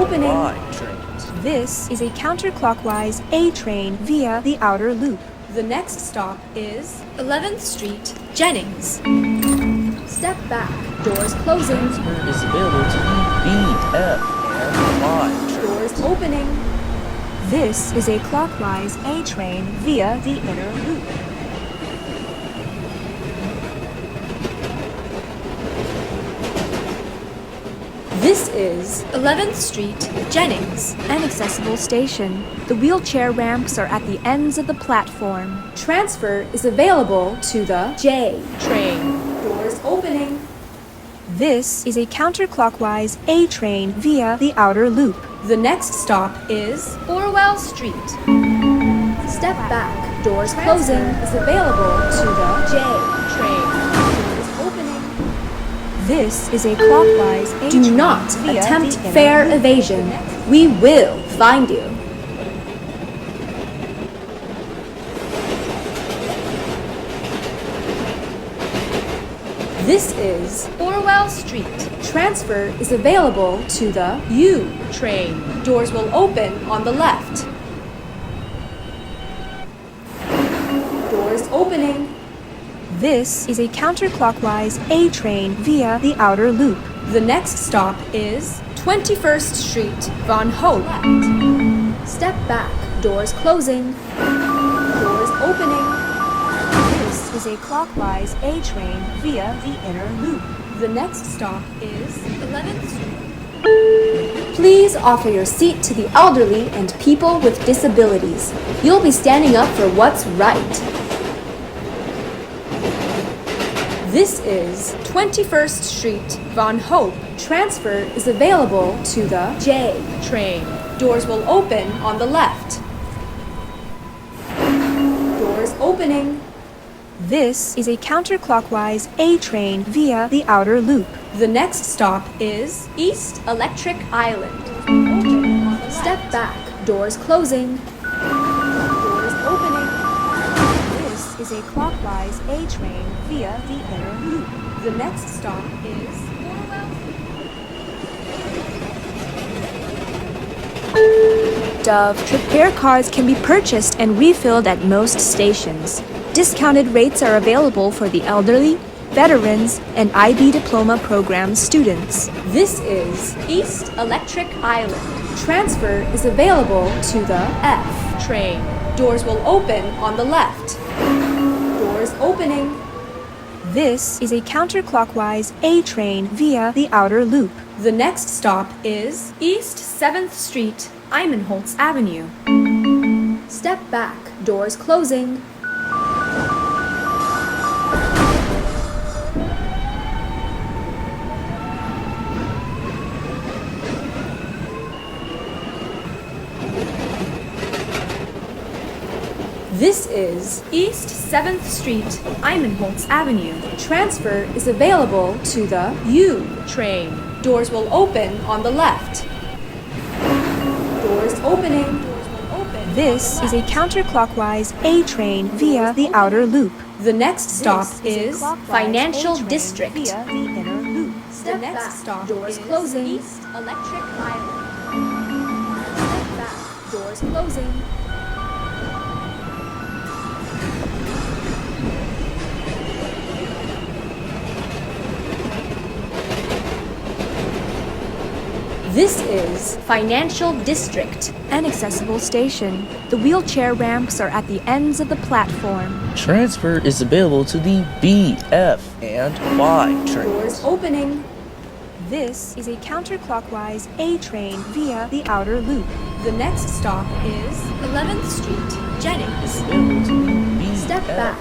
opening. Y trains. This is a counterclockwise A train via the outer loop. The next stop is 11th Street, Jennings. Step back, doors closing. Transfer is available to the B, F, and Y trains. Doors opening. This is a clockwise A train via the inner loop. This is 11th Street, Jennings. An accessible station. The wheelchair ramps are at the ends of the platform. Transfer is available to the J train. Doors opening. This is a counterclockwise A train via the outer loop. The next stop is Orwell Street. Step back, doors closing is available to the J train. Doors opening. This is a clockwise A Do train not via attempt the inner fare loop. evasion. We will find you. This is Orwell Street. Transfer is available to the U train. Doors will open on the left. Doors opening. This is a counterclockwise A train via the outer loop. The next stop is 21st Street, Von Hope. Step back, doors closing. Doors opening. This is a clockwise A train via the inner loop. The next stop is 11th Street. Please offer your seat to the elderly and people with disabilities. You'll be standing up for what's right. This is 21st Street, Von Hope. Transfer is available to the J train. Doors will open on the left. Doors opening. This is a counterclockwise A train via the outer loop. The next stop is East Electric Island. Step back, doors closing. Doors opening. This is a clockwise A train via the inner loop. The next stop is Orwell. Dove trip fare cards can be purchased and refilled at most stations. Discounted rates are available for the elderly, veterans, and IB diploma program students. This is East Electric Island. Transfer is available to the F train. Doors will open on the left. Doors opening. This is a counterclockwise A train via the outer loop. The next stop is East 7th Street, Eimenholtz Avenue. Step back, doors closing. This is East 7th Street, Eimenholtz Avenue. Transfer is available to the U train. Doors will open on the left. Doors opening. This is a counterclockwise A train via the outer loop. The next stop This is a clockwise Financial A train District. via the inner loop. The next stop doors closing. East Electric Island. Step back, doors closing. This is Financial District. An accessible station. The wheelchair ramps are at the ends of the platform. Transfer is available to the B, F, and Y trains. Doors opening. This is a counterclockwise A train via the outer loop. The next stop is 11th Street, Jennings. Available to the B, Step F, back,